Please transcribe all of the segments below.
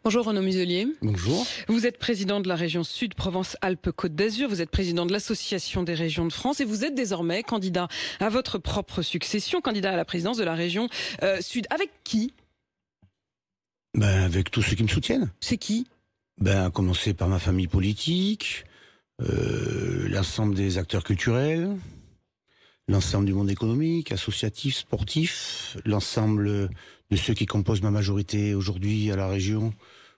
Bonjour Renaud Muselier. Bonjour. Vous êtes président de la région Sud Provence-Alpes-Côte d'Azur, vous êtes président de l'Association des régions de France et vous êtes désormais candidat à votre propre succession, candidat à la présidence de la région Sud. Avec qui? Avec tous ceux qui me soutiennent. C'est qui? À commencer par ma famille politique, l'ensemble des acteurs culturels, l'ensemble du monde économique, associatif, sportif, l'ensemble de ceux qui composent ma majorité aujourd'hui à la région,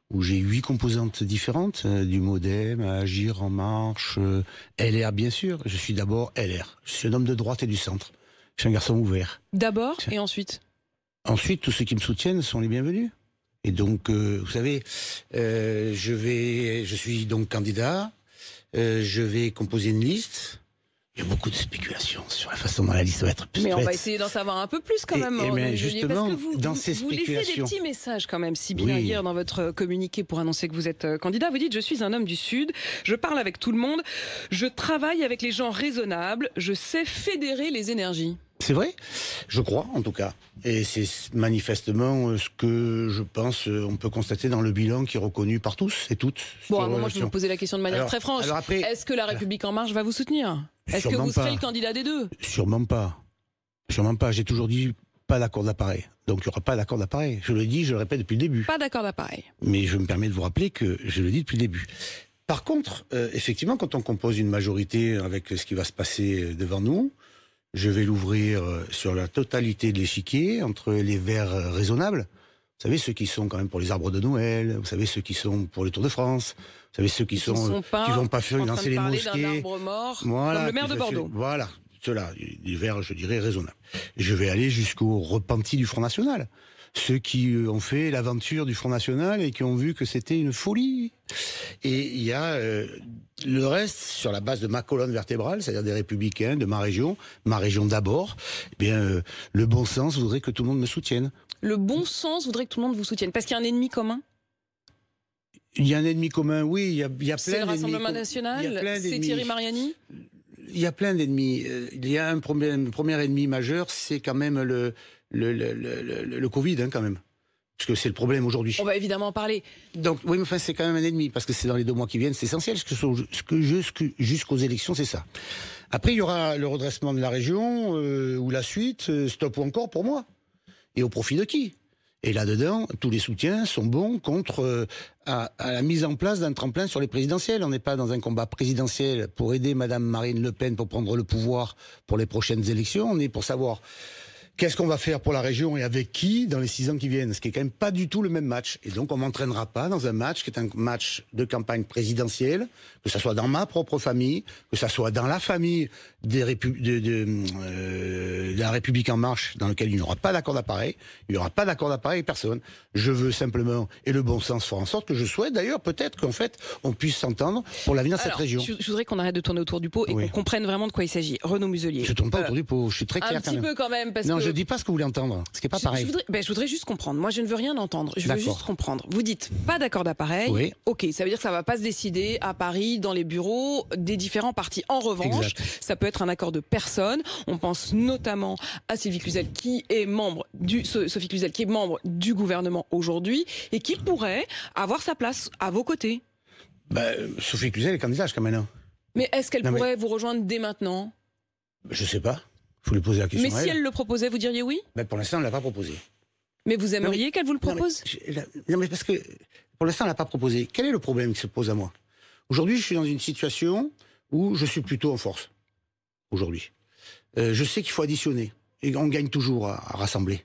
où j'ai 8 composantes différentes, du MoDem à Agir, En Marche, LR bien sûr. Je suis d'abord LR. Je suis un homme de droite et du centre. Je suis un garçon ouvert. D'abord et ensuite? Ensuite, tous ceux qui me soutiennent sont les bienvenus. Et donc, vous savez, je suis donc candidat, je vais composer une liste. Il y a beaucoup de spéculations sur la façon dont la liste va être faite. Mais on va essayer d'en savoir un peu plus quand même. Justement, parce que dans ces vous laissez spéculations... des petits messages quand même. Sybilla, hier, dans votre communiqué pour annoncer que vous êtes candidat, vous dites « Je suis un homme du Sud, je parle avec tout le monde, je travaille avec les gens raisonnables, je sais fédérer les énergies ». C'est vrai, je crois en tout cas. Et c'est manifestement ce que je pense on peut constater dans le bilan qui est reconnu par tous et toutes. Bon, à un moment, je vais vous poser la question de manière très franche. Est-ce que la République En Marche va vous soutenir? Est-ce que vous serez le candidat des deux? Sûrement pas. Sûrement pas. J'ai toujours dit pas d'accord d'appareil. Donc il n'y aura pas d'accord d'appareil. Je le dis, je le répète depuis le début. Pas d'accord d'appareil. Mais je me permets de vous rappeler que je le dis depuis le début. Par contre, effectivement, quand on compose une majorité avec ce qui va se passer devant nous, je vais l'ouvrir sur la totalité de l'échiquier, entre les Verts raisonnables. Vous savez, ceux qui sont quand même pour les arbres de Noël, vous savez, ceux qui sont pour les Tours de France, vous savez, ceux qui vont pas financer les mosquées. D'un arbre mort, voilà, comme le maire de Bordeaux. Voilà, ceux-là, les Verts, je dirais, raisonnables. Et je vais aller jusqu'aux repentis du Front National. Ceux qui ont fait l'aventure du Front National et qui ont vu que c'était une folie. Et il y a le reste, sur la base de ma colonne vertébrale, c'est-à-dire des Républicains, de ma région d'abord, le bon sens voudrait que tout le monde me soutienne. Le bon sens voudrait que tout le monde vous soutienne, parce qu'il y a un ennemi commun? Il y a un ennemi commun, oui, il y a plein d'ennemis. C'est le Rassemblement National, c'est Thierry Mariani? Il y a plein d'ennemis. Il y a un premier ennemi majeur, c'est quand même le Covid, quand même. Parce que c'est le problème aujourd'hui. On va évidemment en parler. Donc, oui, mais enfin, c'est quand même un ennemi, parce que c'est dans les 2 mois qui viennent, c'est essentiel. Jusqu'aux élections, c'est ça. Après, il y aura le redressement de la région, ou la suite, stop ou encore pour moi. Et au profit de qui? Et là-dedans, tous les soutiens sont bons contre à la mise en place d'un tremplin sur les présidentielles. On n'est pas dans un combat présidentiel pour aider Madame Marine Le Pen pour prendre le pouvoir pour les prochaines élections. On est pour savoir qu'est-ce qu'on va faire pour la région et avec qui dans les 6 ans qui viennent. Ce qui est quand même pas du tout le même match. Et donc on m'entraînera pas dans un match qui est un match de campagne présidentielle, que ça soit dans ma propre famille, que ça soit dans la famille de la République En Marche, dans lequel il n'y aura pas d'accord d'appareil. Il n'y aura pas d'accord d'appareil personne. Je veux simplement, et le bon sens fera en sorte que je souhaite d'ailleurs peut-être qu'en fait on puisse s'entendre pour l'avenir de cette région. Je voudrais qu'on arrête de tourner autour du pot et qu'on comprenne vraiment de quoi il s'agit. Renaud Muselier. Je tourne pas autour du pot, je suis très clair quand même. Un petit peu quand même, parce que... Je dis pas ce que vous voulez entendre, ce qui est pas pareil. Je voudrais juste comprendre. Moi, je ne veux rien entendre. Je veux juste comprendre. Vous dites pas d'accord d'appareil. Oui. Ok, ça veut dire que ça va pas se décider à Paris, dans les bureaux des différents partis. En revanche, ça peut être un accord de personnes. On pense notamment à Sophie Cluzel, qui est membre du gouvernement aujourd'hui et qui pourrait avoir sa place à vos côtés. Sophie Cluzel est candidate quand même. Mais est-ce qu'elle pourrait vous rejoindre dès maintenant? Je sais pas. Faut lui poser la question. Mais si elle le proposait, vous diriez oui? Pour l'instant, elle ne l'a pas proposé. Mais vous aimeriez qu'elle vous le propose? Non, mais parce que pour l'instant, elle n'a pas proposé. Quel est le problème qui se pose à moi? Aujourd'hui, je suis dans une situation où je suis plutôt en force. Aujourd'hui. Je sais qu'il faut additionner. Et on gagne toujours à rassembler.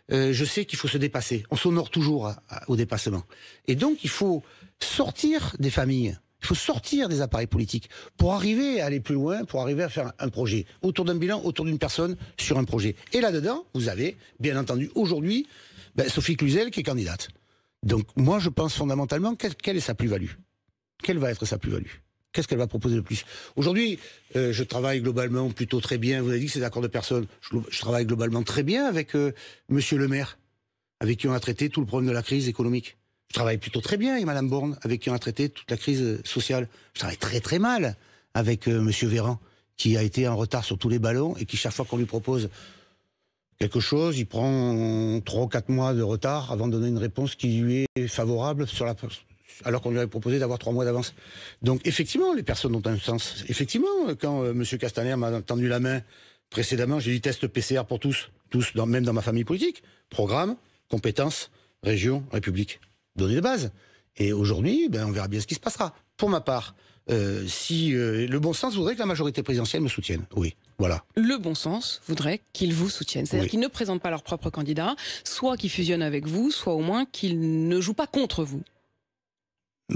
Je sais qu'il faut se dépasser. On s'honore toujours au dépassement. Et donc, il faut sortir des familles. Il faut sortir des appareils politiques pour arriver à aller plus loin, pour arriver à faire un projet. Autour d'un bilan, autour d'une personne, sur un projet. Et là-dedans, vous avez, bien entendu, aujourd'hui, Sophie Cluzel qui est candidate. Donc, moi, je pense fondamentalement, quelle est sa plus-value? Quelle va être sa plus-value? Qu'est-ce qu'elle va proposer de plus? Aujourd'hui, je travaille globalement plutôt très bien. Vous avez dit que c'est d'accord de personne. Je travaille globalement très bien avec Monsieur le maire, avec qui on a traité tout le problème de la crise économique. Je travaille plutôt très bien avec Madame Borne, avec qui on a traité toute la crise sociale. Je travaille très très mal avec Monsieur Véran, qui a été en retard sur tous les ballons et qui, chaque fois qu'on lui propose quelque chose, il prend 3 ou 4 mois de retard avant de donner une réponse qui lui est favorable alors qu'on lui avait proposé d'avoir 3 mois d'avance. Donc effectivement, les personnes ont un sens. Effectivement, quand M. Castaner m'a tendu la main précédemment, j'ai dit test PCR pour tous, même dans ma famille politique. Programme, compétences, région, République. Données de base. Et aujourd'hui, on verra bien ce qui se passera. Pour ma part, si le bon sens voudrait que la majorité présidentielle me soutienne. Oui, voilà. Le bon sens voudrait qu'ils vous soutiennent. C'est-à-dire qu'ils ne présentent pas leur propre candidat, soit qu'ils fusionnent avec vous, soit au moins qu'ils ne jouent pas contre vous.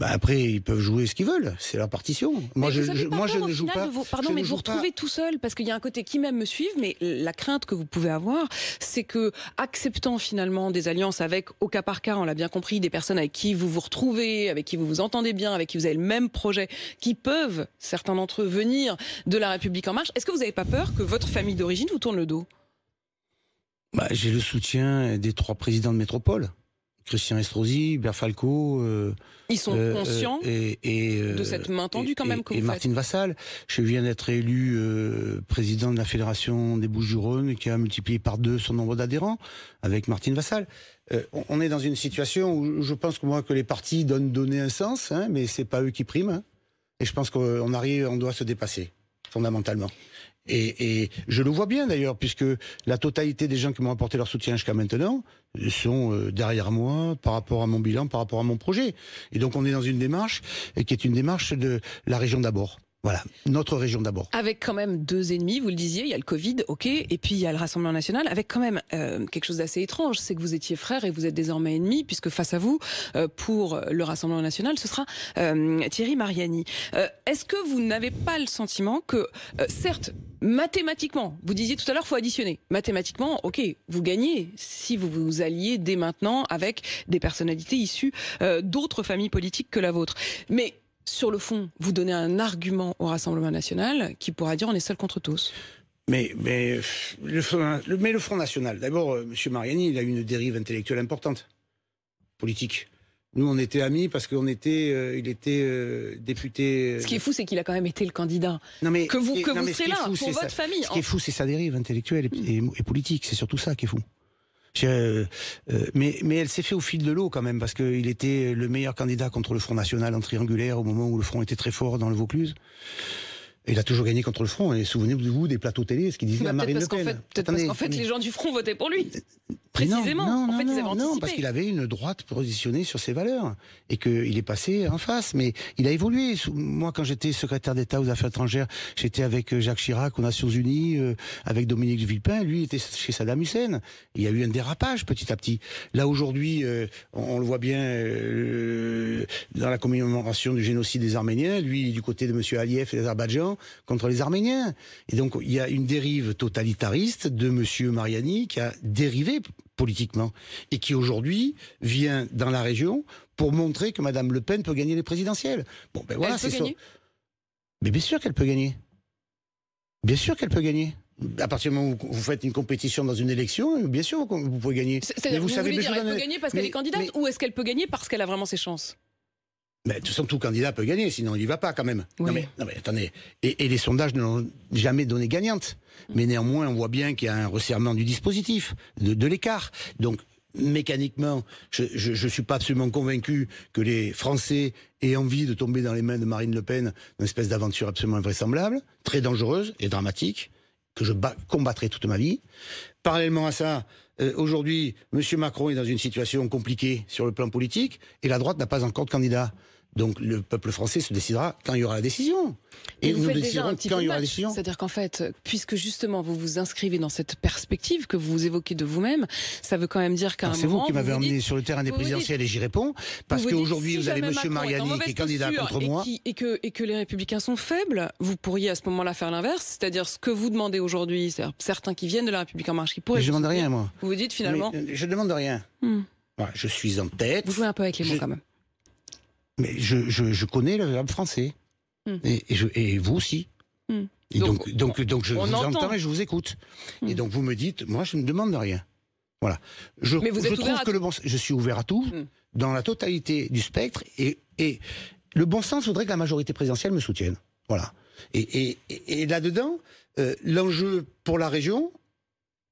Après, ils peuvent jouer ce qu'ils veulent, c'est leur partition. Moi, je ne joue pas. Pardon, mais vous retrouvez tout seul, parce qu'il y a un côté qui même me suivent, mais la crainte que vous pouvez avoir, c'est que, acceptant finalement des alliances avec, au cas par cas, on l'a bien compris, des personnes avec qui vous vous retrouvez, avec qui vous vous entendez bien, avec qui vous avez le même projet, qui peuvent, certains d'entre eux, venir de La République En Marche, est-ce que vous n'avez pas peur que votre famille d'origine vous tourne le dos? J'ai le soutien des 3 présidents de métropole. Christian Estrosi, Hubert Falco. Ils sont conscients de cette main tendue quand même que vous faites. Et Martine Vassal. Je viens d'être élu président de la Fédération des Bouches-du-Rhône qui a multiplié par 2 son nombre d'adhérents avec Martine Vassal. On est dans une situation où je pense que les partis donner un sens, mais c'est pas eux qui priment. Et je pense on doit se dépasser fondamentalement. Et je le vois bien d'ailleurs, puisque la totalité des gens qui m'ont apporté leur soutien jusqu'à maintenant sont derrière moi par rapport à mon bilan, par rapport à mon projet. Et donc on est dans une démarche qui est une démarche de la région d'abord. Voilà, notre région d'abord. Avec quand même 2 ennemis, vous le disiez, il y a le Covid, ok, et puis il y a le Rassemblement National, avec quand même quelque chose d'assez étrange, c'est que vous étiez frères et vous êtes désormais ennemis, puisque face à vous, pour le Rassemblement National, ce sera Thierry Mariani. Est-ce que vous n'avez pas le sentiment que, certes, mathématiquement, vous disiez tout à l'heure, faut additionner. Mathématiquement, ok, vous gagnez si vous vous alliez dès maintenant avec des personnalités issues d'autres familles politiques que la vôtre. Mais sur le fond, vous donnez un argument au Rassemblement National qui pourra dire on est seul contre tous. Mais le Front National, d'abord, M. Mariani, il a eu une dérive intellectuelle importante, politique. Nous, on était amis parce qu'il était député. Ce qui est fou, c'est qu'il a quand même été le candidat. Mais que vous serez là pour votre famille. Ce qui est fou, c'est sa dérive intellectuelle et politique. C'est surtout ça qui est fou. Mais elle s'est fait au fil de l'eau quand même, parce qu'il était le meilleur candidat contre le Front National en triangulaire au moment où le Front était très fort dans le Vaucluse. Et il a toujours gagné contre le Front. Et souvenez-vous des plateaux télé, ce qu'il disait à Marine Le Pen. Peut-être parce qu'en fait, les gens du Front votaient pour lui. Précisément. Non, ils avaient anticipé. Non, parce qu'il avait une droite positionnée sur ses valeurs. Et qu'il est passé en face. Mais il a évolué. Moi, quand j'étais secrétaire d'État aux Affaires étrangères, j'étais avec Jacques Chirac aux Nations Unies, avec Dominique de Villepin. Lui, il était chez Saddam Hussein. Il y a eu un dérapage petit à petit. Là, aujourd'hui, on le voit bien dans la commémoration du génocide des Arméniens. Lui, du côté de M. Aliyev et l'Azerbaïdjan, contre les Arméniens. Et donc, il y a une dérive totalitariste de M. Mariani qui a dérivé politiquement et qui aujourd'hui vient dans la région pour montrer que Mme Le Pen peut gagner les présidentielles. Bon, voilà, c'est ça. Mais bien sûr qu'elle peut gagner. Bien sûr qu'elle peut gagner. À partir du moment où vous faites une compétition dans une élection, bien sûr que vous pouvez gagner. C'est-à-dire, vous voulez dire qu'elle peut gagner parce qu'elle est candidate, ou est-ce qu'elle peut gagner parce qu'elle a vraiment ses chances? Mais de toute façon, tout candidat peut gagner, sinon il n'y va pas quand même. Oui. Non mais attendez. Et les sondages ne l'ont jamais donné gagnante. Mais néanmoins, on voit bien qu'il y a un resserrement du dispositif, de l'écart. Donc, mécaniquement, je ne suis pas absolument convaincu que les Français aient envie de tomber dans les mains de Marine Le Pen, une espèce d'aventure absolument invraisemblable, très dangereuse et dramatique, que je combattrai toute ma vie. Parallèlement à ça, aujourd'hui, M. Macron est dans une situation compliquée sur le plan politique, et la droite n'a pas encore de candidat. Donc le peuple français se décidera quand il y aura la décision. Et nous déciderons quand il y aura la décision. C'est-à-dire qu'en fait, puisque justement vous vous inscrivez dans cette perspective que vous évoquez de vous-même, ça veut quand même dire qu'à un moment... C'est vous qui m'avez emmené sur le terrain des présidentielles et j'y réponds, parce qu'aujourd'hui vous avez M. Mariani qui est candidat contre moi. Et que les Républicains sont faibles, vous pourriez à ce moment-là faire l'inverse, c'est-à-dire ce que vous demandez aujourd'hui, c'est-à-dire certains qui viennent de la République En Marche qui pourraient... Mais je ne demande rien, moi. Vous vous dites finalement... Mais je ne demande rien. Voilà, je suis en tête. Vous jouez un peu avec les mots quand même. Mais je connais le verbe français. Et vous aussi. Et donc je vous entends et je vous écoute. Et donc vous me dites, moi je ne demande rien. Voilà. Je trouve que je suis ouvert à tout, dans la totalité du spectre, et le bon sens voudrait que la majorité présidentielle me soutienne. Voilà. Et là-dedans, l'enjeu pour la région,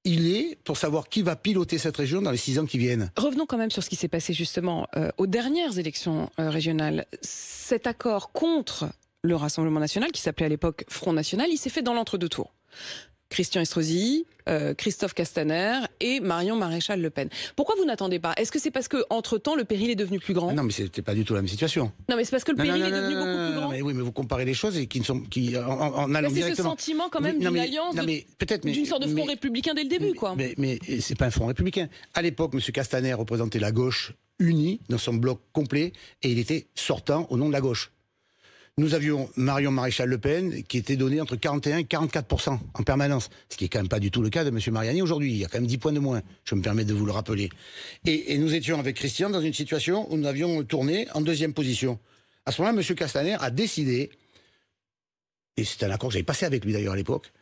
il est pour savoir qui va piloter cette région dans les 6 ans qui viennent. Revenons quand même sur ce qui s'est passé justement aux dernières élections régionales. Cet accord contre le Rassemblement national, qui s'appelait à l'époque Front National, il s'est fait dans l'entre-deux tours. Christian Estrosi, Christophe Castaner et Marion Maréchal Le Pen. Pourquoi vous n'attendez pas? Est-ce que c'est parce que entre temps le péril est devenu plus grand? Non, mais c'était pas du tout la même situation. Non, mais c'est parce que le péril est devenu beaucoup plus grand. Mais oui, mais vous comparez les choses et qui ne sont en allant directement. C'est ce sentiment quand même d'une alliance, d'une sorte de front républicain dès le début, quoi. Mais c'est pas un front républicain. À l'époque, M. Castaner représentait la gauche unie dans son bloc complet et il était sortant au nom de la gauche. Nous avions Marion Maréchal Le Pen qui était donnée entre 41 et 44% en permanence. Ce qui est quand même pas du tout le cas de M. Mariani aujourd'hui. Il y a quand même 10 points de moins, je me permets de vous le rappeler. Et nous étions avec Christian dans une situation où nous avions tourné en 2e position. À ce moment-là, M. Castaner a décidé, et c'est un accord que j'avais passé avec lui d'ailleurs à l'époque,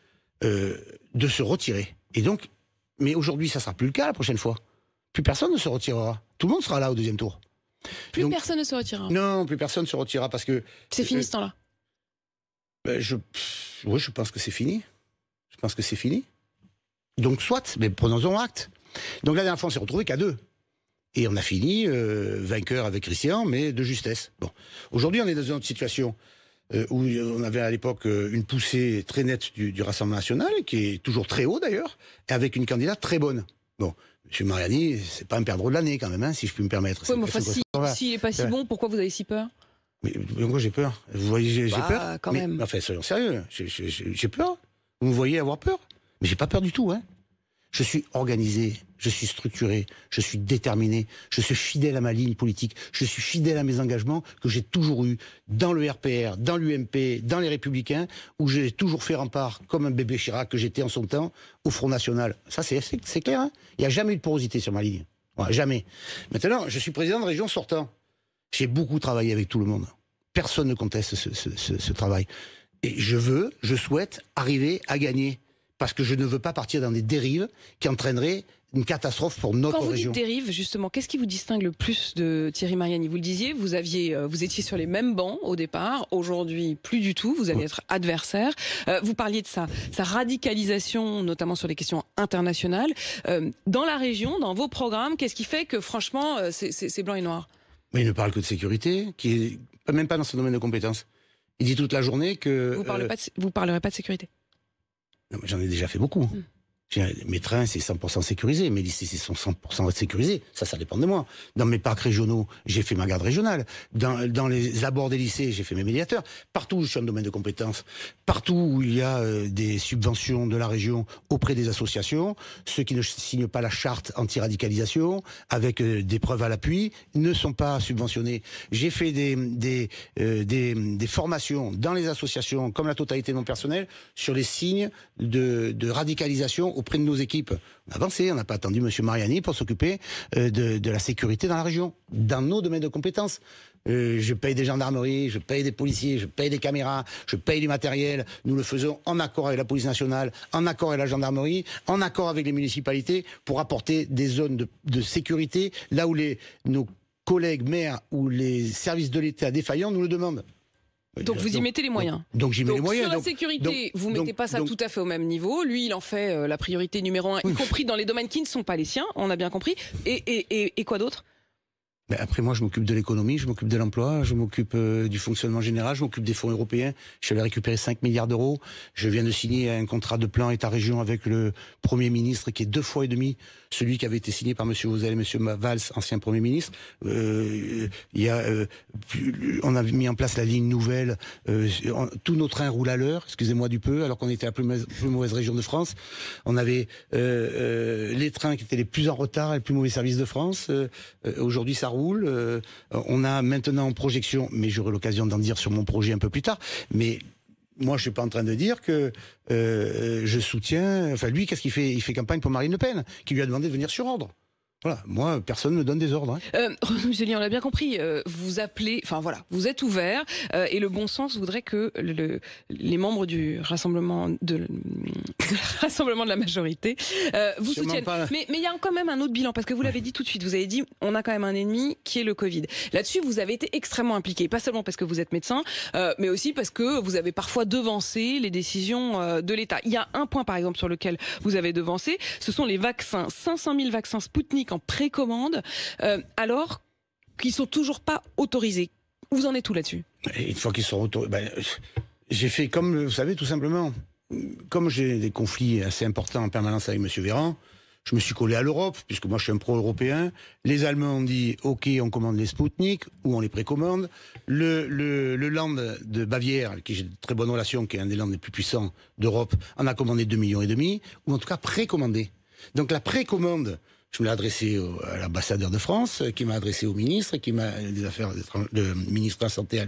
de se retirer. Et donc, mais aujourd'hui, ça sera plus le cas la prochaine fois. Plus personne ne se retirera. Tout le monde sera là au 2e tour. Plus personne ne se retirera. Non, plus personne ne se retirera parce que... C'est fini ce temps-là. Oui, je pense que c'est fini. Je pense que c'est fini. Donc soit, mais prenons-en acte. Donc la dernière fois, on s'est retrouvés qu'à 2. Et on a fini vainqueur avec Christian, mais de justesse. Bon. Aujourd'hui, on est dans une autre situation où on avait à l'époque une poussée très nette du Rassemblement national, qui est toujours très haut d'ailleurs, et avec une candidate très bonne. Bon. M. Mariani, c'est pas un perdreau de l'année quand même, hein, si je puis me permettre. Oui, mais enfin, s'il n'est pas si bon, pourquoi vous avez si peur? Mais pourquoi j'ai peur? Vous voyez, j'ai peur. Quand même. Enfin, soyons sérieux. J'ai peur. Vous me voyez avoir peur? Mais j'ai pas peur du tout, hein. Je suis organisé, je suis structuré, je suis déterminé, je suis fidèle à ma ligne politique, je suis fidèle à mes engagements que j'ai toujours eus dans le RPR, dans l'UMP, dans les Républicains, où j'ai toujours fait rempart, comme un bébé Chirac que j'étais en son temps, au Front National. Ça, c'est clair, hein. Il n'y a jamais eu de porosité sur ma ligne. Ouais, jamais. Maintenant, je suis président de région sortant. J'ai beaucoup travaillé avec tout le monde. Personne ne conteste ce travail. Et je souhaite arriver à gagner. Parce que je ne veux pas partir dans des dérives qui entraîneraient une catastrophe pour notre région. Quand vous dites dérive, justement, qu'est-ce qui vous distingue le plus de Thierry Mariani? Vous le disiez, vous étiez sur les mêmes bancs au départ. Aujourd'hui, plus du tout. Vous allez être adversaire. Vous parliez de sa radicalisation, notamment sur les questions internationales. Dans la région, dans vos programmes, qu'est-ce qui fait que, franchement, c'est blanc et noir? Mais il ne parle que de sécurité, qui est même pas dans son domaine de compétences. Il dit toute la journée que... Vous parlerez pas de sécurité? Non, mais j'en ai déjà fait beaucoup. Mes trains, c'est 100% sécurisé. Mes lycées, c'est 100% sécurisés. Ça dépend de moi. Dans mes parcs régionaux, j'ai fait ma garde régionale. Dans les abords des lycées, j'ai fait mes médiateurs. Partout où je suis en domaine de compétences, partout où il y a des subventions de la région auprès des associations, ceux qui ne signent pas la charte anti-radicalisation, avec des preuves à l'appui, ne sont pas subventionnés. J'ai fait des formations dans les associations, comme la totalité de mon personnel, sur les signes de radicalisation auprès de nos équipes. On a avancé, on n'a pas attendu M. Mariani pour s'occuper de la sécurité dans la région, dans nos domaines de compétences. Je paye des gendarmeries, je paye des policiers, je paye des caméras, je paye du matériel. Nous le faisons en accord avec la police nationale, en accord avec la gendarmerie, en accord avec les municipalités pour apporter des zones de sécurité là où nos collègues maires ou les services de l'État défaillants nous le demandent. Donc vous y mettez les moyens. Donc j'y mets les moyens. Sur la sécurité, vous ne mettez pas ça tout à fait au même niveau. Lui, il en fait la priorité numéro 1, y compris dans les domaines qui ne sont pas les siens, on a bien compris. Et quoi d'autre? Après, moi, je m'occupe de l'économie, je m'occupe de l'emploi, je m'occupe du fonctionnement général, je m'occupe des fonds européens. Je suis allé récupérer 5 milliards d'euros. Je viens de signer un contrat de plan État-région avec le Premier ministre, qui est 2 fois et demi celui qui avait été signé par M. Vauzel et M. Valls, ancien Premier ministre. On a mis en place la ligne nouvelle. Tous nos trains roulent à l'heure, excusez-moi du peu, alors qu'on était la plus mauvaise région de France. On avait les trains qui étaient les plus en retard et les plus mauvais services de France. Aujourd'hui, ça roule. On a maintenant en projection, mais j'aurai l'occasion d'en dire sur mon projet un peu plus tard, mais moi je suis pas en train de dire que je soutiens, enfin lui qu'est-ce qu'il fait? Il fait campagne pour Marine Le Pen, qui lui a demandé de venir sur ordre. Voilà, moi, personne ne me donne des ordres. Renaud Muselier, on l'a bien compris, vous appelez, enfin voilà, vous êtes ouvert et le bon sens voudrait que les membres du rassemblement de la majorité vous soutiennent. Mais il y a quand même un autre bilan, parce que vous l'avez dit tout de suite, vous avez dit on a quand même un ennemi qui est le Covid. Là-dessus, vous avez été extrêmement impliqué, pas seulement parce que vous êtes médecin, mais aussi parce que vous avez parfois devancé les décisions de l'État. Il y a un point par exemple sur lequel vous avez devancé, ce sont les vaccins, 500 000 vaccins Sputnik en précommande, alors qu'ils sont toujours pas autorisés. Vous en êtes où là-dessus? Une fois qu'ils sont autorisés, j'ai fait comme, vous savez, tout simplement, comme j'ai des conflits assez importants en permanence avec M. Véran, je me suis collé à l'Europe, puisque moi je suis un pro-européen. Les Allemands ont dit, OK, on commande les Sputnik, ou on les précommande. Le Land de Bavière, avec qui j'ai de très bonnes relations, qui est un des lands les plus puissants d'Europe, en a commandé 2,5 millions, ou en tout cas précommandé. Donc la précommande, je me l'ai adressé à l'ambassadeur de France, qui m'a adressé au ministre, qui m'a des affaires, le ministre de la Santé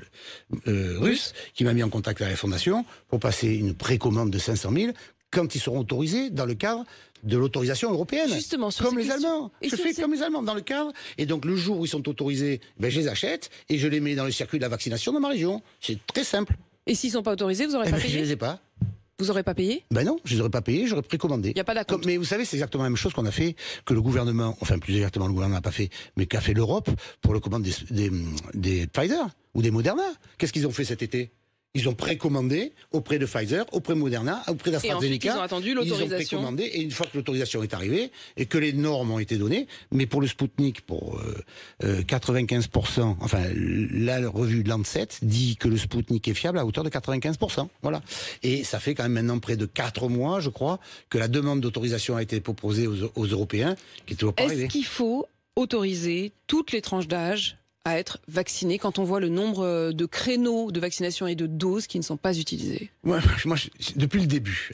russe, qui m'a mis en contact avec la Fondation pour passer une précommande de 500 000 quand ils seront autorisés dans le cadre de l'autorisation européenne. Justement, comme les Allemands. Je fais comme les Allemands dans le cadre. Et donc le jour où ils sont autorisés, je les achète et je les mets dans le circuit de la vaccination dans ma région. C'est très simple. Et s'ils ne sont pas autorisés, vous n'aurez pas payé? Je les ai pas. Vous n'aurez pas payé? Ben non, je les aurais pas payés, j'aurais précommandé. Il n'y a pas d'accord. Mais vous savez, c'est exactement la même chose qu'on a fait, que le gouvernement, enfin plus exactement le gouvernement n'a pas fait, mais qu'a fait l'Europe pour le commande des Pfizer ou des Moderna. Qu'est-ce qu'ils ont fait cet été? Ils ont précommandé auprès de Pfizer, auprès de Moderna, auprès d'AstraZeneca. Ils ont attendu l'autorisation. Ils ont précommandé, et une fois que l'autorisation est arrivée et que les normes ont été données, mais pour le Sputnik, pour 95%, enfin la revue de Lancet dit que le Sputnik est fiable à hauteur de 95%. Voilà. Et ça fait quand même maintenant près de 4 mois, je crois, que la demande d'autorisation a été proposée aux Européens, qui n'est toujours pas arrivée. Est-ce qu'il faut autoriser toutes les tranches d'âge à être vaccinés quand on voit le nombre de créneaux de vaccination et de doses qui ne sont pas utilisés? Moi depuis le début,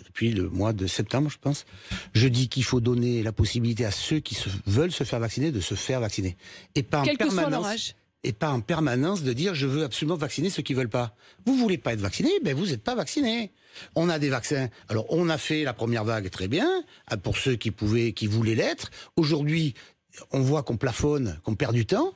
depuis le mois de septembre, je pense, je dis qu'il faut donner la possibilité à ceux qui veulent se faire vacciner de se faire vacciner. Et pas Quel en permanence. Que soit leur âge. Et pas en permanence de dire je veux absolument vacciner ceux qui veulent pas. Vous voulez pas être vacciné, vous n'êtes pas vacciné. On a des vaccins. Alors on a fait la première vague très bien pour ceux qui voulaient l'être. Aujourd'hui, on voit qu'on plafonne, qu'on perd du temps,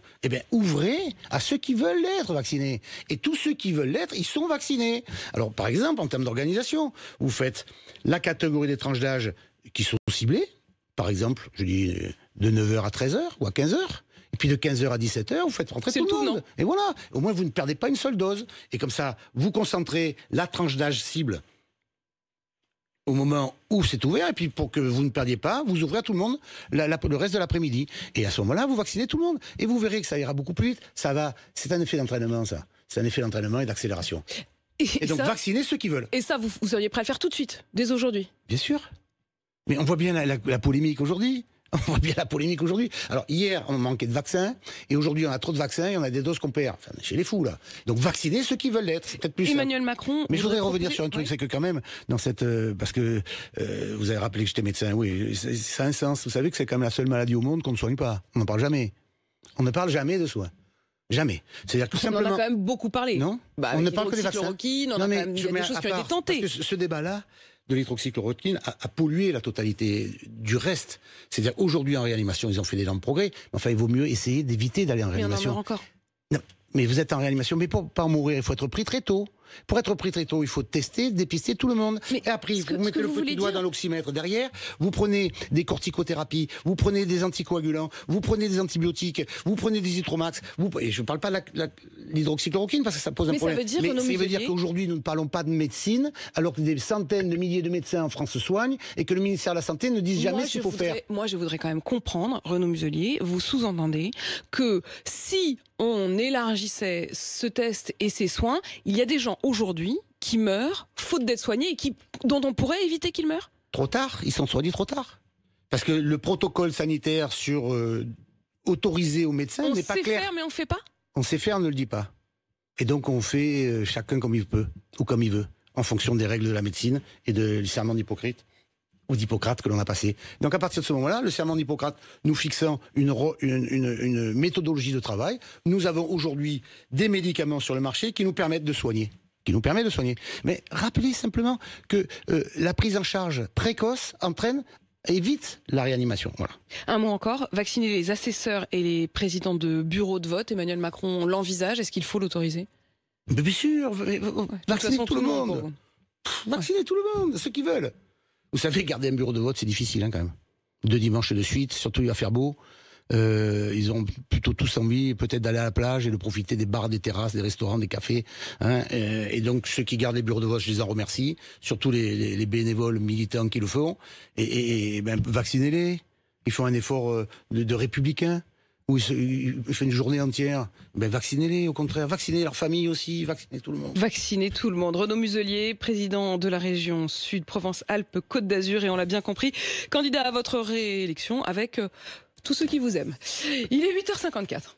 ouvrez à ceux qui veulent l'être vaccinés. Et tous ceux qui veulent l'être, ils sont vaccinés. Alors, par exemple, en termes d'organisation, vous faites la catégorie des tranches d'âge qui sont ciblées. Par exemple, je dis de 9h à 13h ou à 15h. Et puis de 15h à 17h, vous faites rentrer tout le monde. Et voilà. Au moins, vous ne perdez pas une seule dose. Et comme ça, vous concentrez la tranche d'âge cible au moment où c'est ouvert, et puis pour que vous ne perdiez pas, vous ouvrez à tout le monde le reste de l'après-midi. Et à ce moment-là, vous vaccinez tout le monde. Et vous verrez que ça ira beaucoup plus vite. Ça va. C'est un effet d'entraînement, ça. C'est un effet d'entraînement et d'accélération. Et donc, vaccinez ceux qui veulent. Et ça, vous seriez prêt à le faire tout de suite, dès aujourd'hui? Bien sûr. Mais on voit bien la polémique aujourd'hui. On voit bien la polémique aujourd'hui. Alors, hier, on manquait de vaccins, et aujourd'hui, on a trop de vaccins, et on a des doses qu'on perd. Enfin, chez les fous, là. Donc, vaccinez ceux qui veulent l'être. C'est peut-être plus Emmanuel Macron... Mais je voudrais revenir sur un truc, c'est que quand même, dans cette... parce que vous avez rappelé que j'étais médecin, oui, ça a un sens. Vous savez que c'est quand même la seule maladie au monde qu'on ne soigne pas. On n'en parle jamais. On ne parle jamais de soins. Jamais. C'est-à-dire tout simplement... On en a quand même beaucoup parlé. Non, on ne parle que des vaccins. Il y a des choses qui ont été tentées. Parce que ce débat-là, de l'hydroxychloroquine a pollué la totalité du reste. C'est-à-dire aujourd'hui en réanimation, ils ont fait d'énormes progrès, mais enfin il vaut mieux essayer d'éviter d'aller en réanimation. Mais on en meurt encore. Non, mais vous êtes en réanimation, mais pour pas en mourir, il faut être pris très tôt. Pour être pris très tôt, il faut tester, dépister tout le monde. Mais et après, vous mettez le petit doigt dans l'oxymètre derrière, vous prenez des corticothérapies, vous prenez des anticoagulants, vous prenez des antibiotiques, vous prenez des Itromax, et je ne parle pas de l'hydroxychloroquine parce que ça pose un problème. Ça veut dire qu'aujourd'hui, nous ne parlons pas de médecine, alors que des centaines de milliers de médecins en France se soignent, et que le ministère de la Santé ne dit jamais ce qu'il faut faire. Moi, je voudrais quand même comprendre, Renaud Muselier, vous sous-entendez que si on élargissait ce test et ces soins, il y a des gens aujourd'hui qui meurent faute d'être soignés et dont on pourrait éviter qu'ils meurent? Trop tard, ils sont soignés trop tard. Parce que le protocole sanitaire sur autorisé aux médecins n'est pas clair. On sait faire mais on ne fait pas? On sait faire, on ne le dit pas. Et donc on fait chacun comme il peut, ou comme il veut, en fonction des règles de la médecine et du serment d'Hippocrate ou d'Hippocrate que l'on a passé. Donc à partir de ce moment-là, le serment d'Hippocrate nous fixant une méthodologie de travail, nous avons aujourd'hui des médicaments sur le marché qui nous permettent de soigner. Mais rappelez simplement que la prise en charge précoce entraîne évite la réanimation. Voilà. Un mot encore, vacciner les assesseurs et les présidents de bureaux de vote, Emmanuel Macron l'envisage, est-ce qu'il faut l'autoriser? Mais bien sûr, vacciner tout le monde. Vacciner tout le monde, ceux qui veulent. Vous savez, garder un bureau de vote, c'est difficile quand même. 2 dimanches de suite, surtout il va faire beau. Ils ont plutôt tous envie peut-être d'aller à la plage et de profiter des bars, des terrasses, des restaurants, des cafés. Hein, et donc ceux qui gardent les bureaux de vote, je les en remercie. Surtout les bénévoles militants qui le font. Et ben, vaccinez-les. Ils font un effort de républicain. Où ils font une journée entière. Ben, vaccinez-les, au contraire. Vaccinez leur famille aussi. Vaccinez tout le monde. Vacciner tout le monde. Renaud Muselier, président de la région Sud, Provence-Alpes-Côte d'Azur. Et on l'a bien compris, candidat à votre réélection avec tous ceux qui vous aiment. Il est 8h54.